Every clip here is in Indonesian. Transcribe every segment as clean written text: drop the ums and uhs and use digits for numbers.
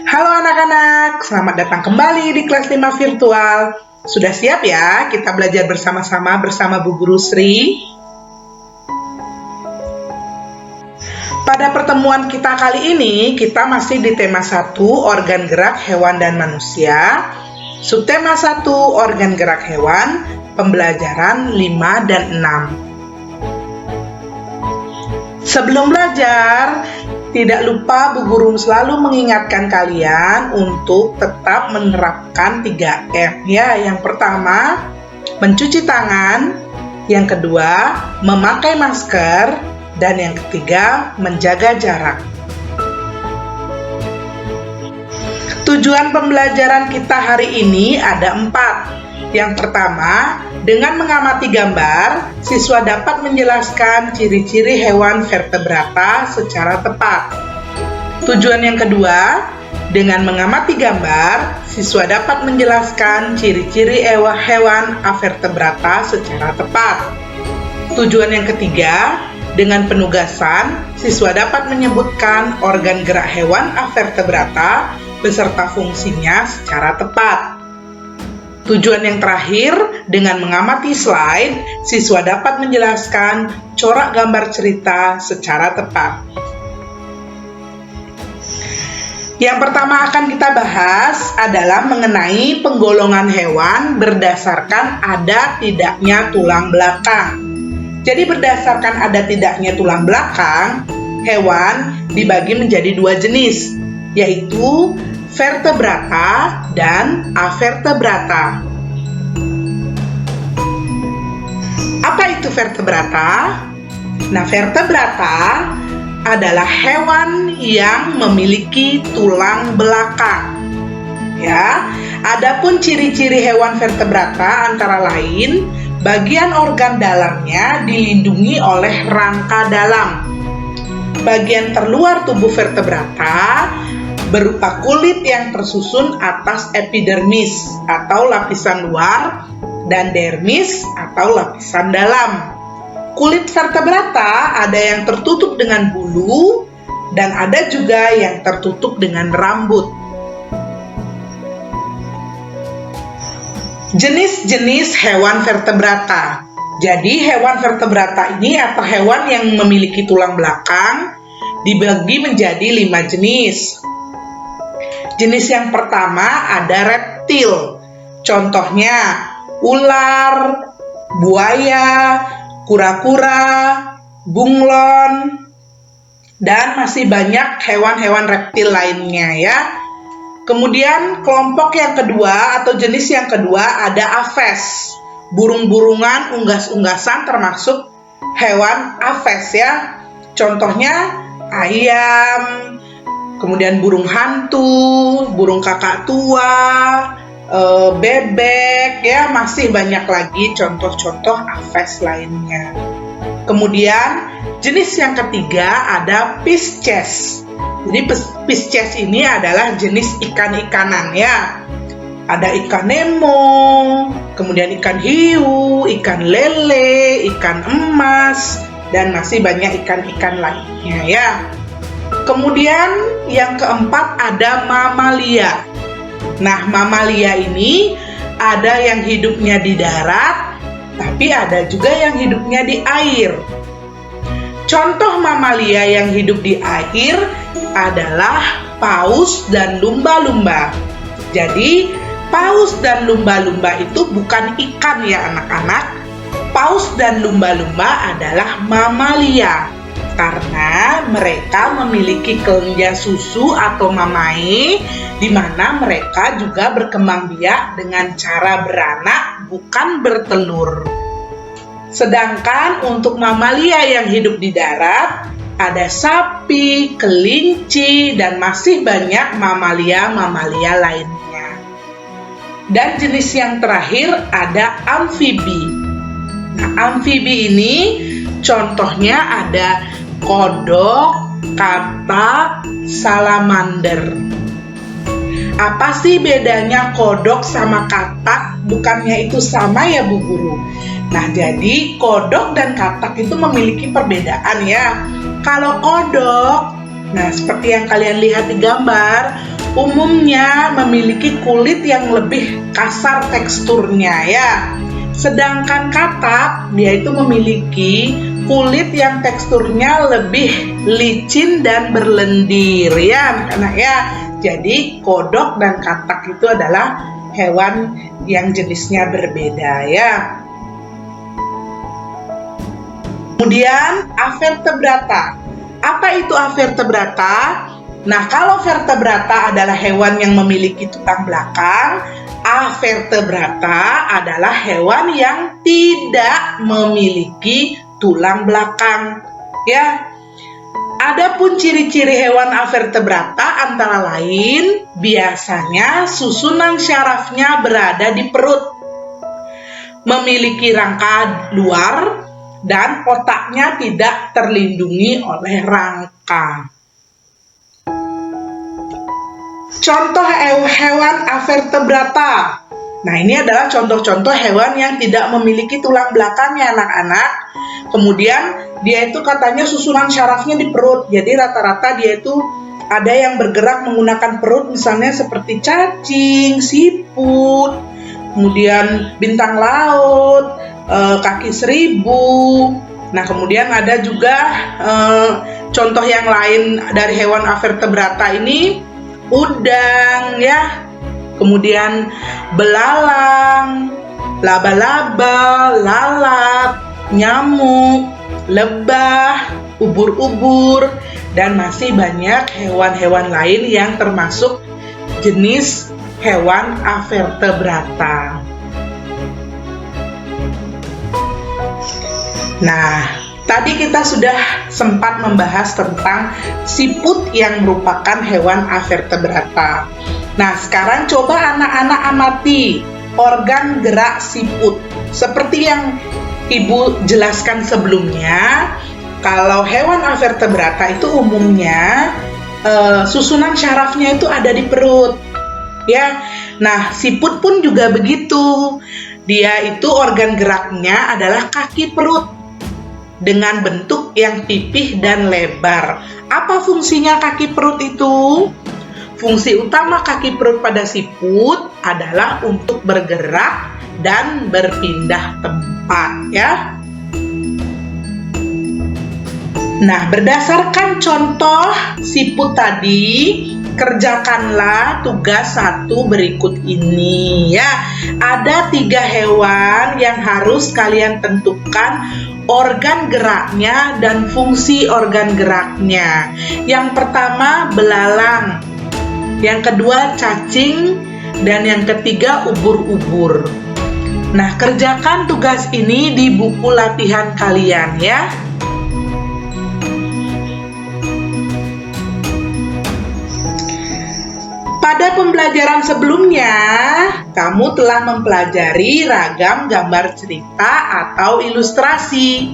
Halo anak-anak, selamat datang kembali di kelas 5 virtual. Sudah siap ya kita belajar bersama-sama bersama Bu Guru Sri? Pada pertemuan kita kali ini, kita masih di tema 1, organ gerak hewan dan manusia. Subtema 1, organ gerak hewan, pembelajaran 5 dan 6. Sebelum belajar, tidak lupa Bu Guru selalu mengingatkan kalian untuk tetap menerapkan 3M ya. Yang pertama, mencuci tangan. Yang kedua, memakai masker. Dan yang ketiga, menjaga jarak. Tujuan pembelajaran kita hari ini ada 4. Yang pertama, dengan mengamati gambar, siswa dapat menjelaskan ciri-ciri hewan vertebrata secara tepat. Tujuan yang kedua, dengan mengamati gambar, siswa dapat menjelaskan ciri-ciri hewan avertebrata secara tepat. Tujuan yang ketiga, dengan penugasan, siswa dapat menyebutkan organ gerak hewan avertebrata beserta fungsinya secara tepat. Tujuan yang terakhir, dengan mengamati slide, siswa dapat menjelaskan corak gambar cerita secara tepat. Yang pertama akan kita bahas adalah mengenai penggolongan hewan berdasarkan ada tidaknya tulang belakang. Jadi berdasarkan ada tidaknya tulang belakang, hewan dibagi menjadi 2 jenis, yaitu vertebrata dan avertebrata. Apa itu vertebrata? Nah, vertebrata adalah hewan yang memiliki tulang belakang. Ya, adapun ciri-ciri hewan vertebrata antara lain, bagian organ dalamnya dilindungi oleh rangka dalam. Bagian terluar tubuh vertebrata berupa kulit yang tersusun atas epidermis atau lapisan luar dan dermis atau lapisan dalam. Kulit vertebrata ada yang tertutup dengan bulu dan ada juga yang tertutup dengan rambut. Jenis-jenis hewan vertebrata. Jadi hewan vertebrata ini atau hewan yang memiliki tulang belakang dibagi menjadi 5 jenis. Jenis yang pertama ada reptil. Contohnya ular, buaya, kura-kura, bunglon, dan masih banyak hewan-hewan reptil lainnya ya. Kemudian kelompok yang kedua atau jenis yang kedua ada aves. Burung-burungan, unggas-unggasan termasuk hewan aves ya. Contohnya ayam, kemudian burung hantu, burung kakak tua, bebek ya, masih banyak lagi contoh-contoh aves lainnya. Kemudian jenis yang ketiga ada pisces. Jadi pisces ini adalah jenis ikan-ikanan ya. Ada ikan nemo, kemudian ikan hiu, ikan lele, ikan emas, dan masih banyak ikan-ikan lainnya ya. Kemudian yang keempat ada mamalia. Nah, mamalia ini ada yang hidupnya di darat, tapi ada juga yang hidupnya di air. Contoh mamalia yang hidup di air adalah paus dan lumba-lumba. Jadi, paus dan lumba-lumba itu bukan ikan ya anak-anak. Paus dan lumba-lumba adalah mamalia karena mereka memiliki kelenjar susu atau mamae, di mana mereka juga berkembang biak dengan cara beranak, bukan bertelur. Sedangkan untuk mamalia yang hidup di darat, ada sapi, kelinci, dan masih banyak mamalia-mamalia lainnya. Dan jenis yang terakhir ada amfibi. Nah, amfibi ini contohnya ada kodok, katak, salamander. Apa sih bedanya kodok sama katak? Bukannya itu sama ya Bu Guru? Nah, jadi kodok dan katak itu memiliki perbedaan ya. Kalau kodok, nah seperti yang kalian lihat di gambar, umumnya memiliki kulit yang lebih kasar teksturnya ya. Sedangkan katak dia itu memiliki kulit yang teksturnya lebih licin dan berlendir ya anak-anak ya. Jadi kodok dan katak itu adalah hewan yang jenisnya berbeda ya. Kemudian avertebrata. Apa itu avertebrata? Nah, kalau vertebrata adalah hewan yang memiliki tulang belakang, avertebrata adalah hewan yang tidak memiliki tulang belakang. Ya. Adapun ciri-ciri hewan avertebrata antara lain biasanya susunan syarafnya berada di perut, memiliki rangka luar, dan otaknya tidak terlindungi oleh rangka. Contoh hewan avertebrata. Nah, ini adalah contoh-contoh hewan yang tidak memiliki tulang belakangnya anak-anak. Kemudian dia itu katanya susunan syarafnya di perut. Jadi rata-rata dia itu ada yang bergerak menggunakan perut, misalnya seperti cacing, siput, kemudian bintang laut, kaki seribu. Nah, kemudian ada juga contoh yang lain dari hewan avertebrata ini, udang ya, kemudian belalang, laba-laba, lalat, nyamuk, lebah, ubur-ubur, dan masih banyak hewan-hewan lain yang termasuk jenis hewan avertebrata. Nah, tadi kita sudah sempat membahas tentang siput yang merupakan hewan avertebrata. Nah, sekarang coba anak-anak amati organ gerak siput. Seperti yang Ibu jelaskan sebelumnya, kalau hewan avertebrata itu umumnya susunan syarafnya itu ada di perut. Ya. Nah, siput pun juga begitu. Dia itu organ geraknya adalah kaki perut dengan bentuk yang pipih dan lebar. Apa fungsinya kaki perut itu? Fungsi utama kaki perut pada siput adalah untuk bergerak dan berpindah tempat ya. Nah, berdasarkan contoh siput tadi, kerjakanlah tugas 1 berikut ini ya. Ada 3 hewan yang harus kalian tentukan organ geraknya dan fungsi organ geraknya. Yang pertama belalang, yang kedua cacing, dan yang ketiga ubur-ubur. Nah, kerjakan tugas ini di buku latihan kalian ya. Pada pembelajaran sebelumnya, kamu telah mempelajari ragam gambar cerita atau ilustrasi.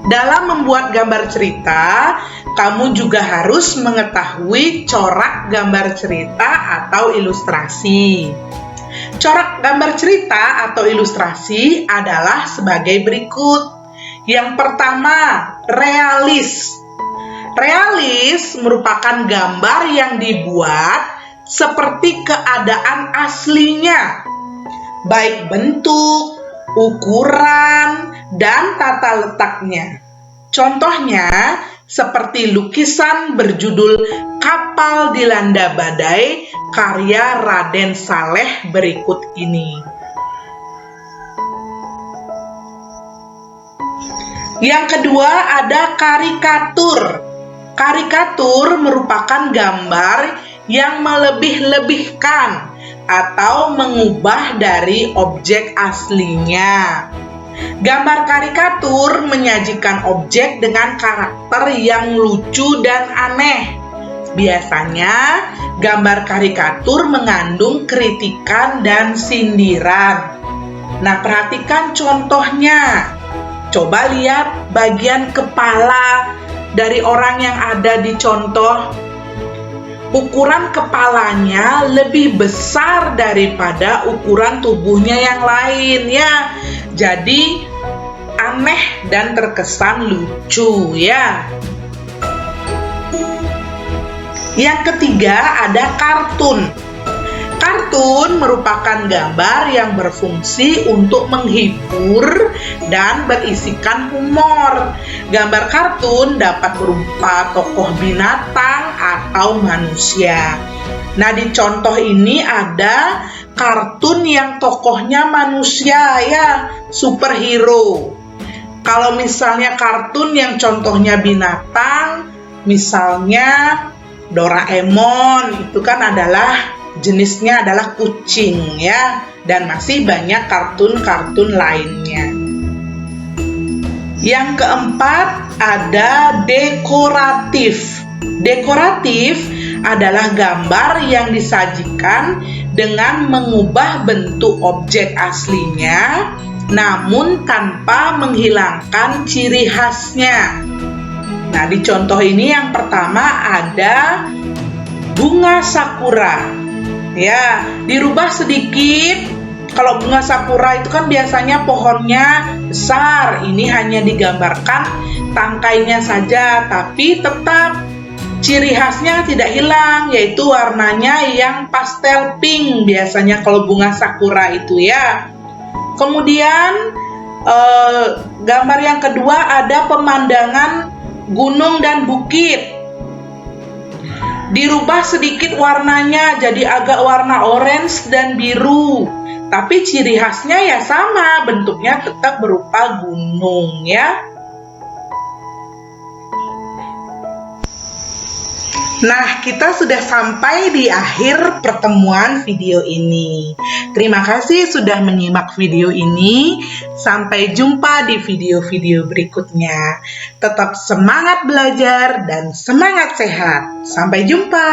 Dalam membuat gambar cerita, kamu juga harus mengetahui corak gambar cerita atau ilustrasi. Corak gambar cerita atau ilustrasi adalah sebagai berikut. Yang pertama, realis. Realis merupakan gambar yang dibuat seperti keadaan aslinya, baik bentuk, ukuran, dan tata letaknya. Contohnya seperti lukisan berjudul Kapal Dilanda Badai karya Raden Saleh berikut ini. Yang kedua ada karikatur. Karikatur merupakan gambar yang melebih-lebihkan atau mengubah dari objek aslinya. Gambar karikatur menyajikan objek dengan karakter yang lucu dan aneh. Biasanya, gambar karikatur mengandung kritikan dan sindiran. Nah, perhatikan contohnya. Coba lihat bagian kepala dari orang yang ada di contoh. Ukuran kepalanya lebih besar daripada ukuran tubuhnya yang lain ya. Jadi aneh dan terkesan lucu ya. Yang ketiga ada kartun. Kartun merupakan gambar yang berfungsi untuk menghibur dan berisikan humor. Gambar kartun dapat berupa tokoh binatang atau manusia. Nah, di contoh ini ada kartun yang tokohnya manusia ya, superhero. Kalau misalnya kartun yang contohnya binatang, misalnya Doraemon, itu kan adalah jenisnya adalah kucing ya, dan masih banyak kartun-kartun lainnya. Yang keempat ada dekoratif. Dekoratif adalah gambar yang disajikan dengan mengubah bentuk objek aslinya namun tanpa menghilangkan ciri khasnya. Nah, di contoh ini yang pertama ada bunga sakura. Ya, dirubah sedikit. Kalau bunga sakura itu kan biasanya pohonnya besar. Ini hanya digambarkan tangkainya saja, tapi tetap ciri khasnya tidak hilang, yaitu warnanya yang pastel pink biasanya kalau bunga sakura itu ya. Kemudian gambar yang kedua ada pemandangan gunung dan bukit. Dirubah sedikit warnanya jadi agak warna orange dan biru, tapi ciri khasnya ya sama, bentuknya tetap berupa gunung ya. Nah, kita sudah sampai di akhir pertemuan video ini. Terima kasih sudah menyimak video ini. Sampai jumpa di video-video berikutnya. Tetap semangat belajar dan semangat sehat. Sampai jumpa.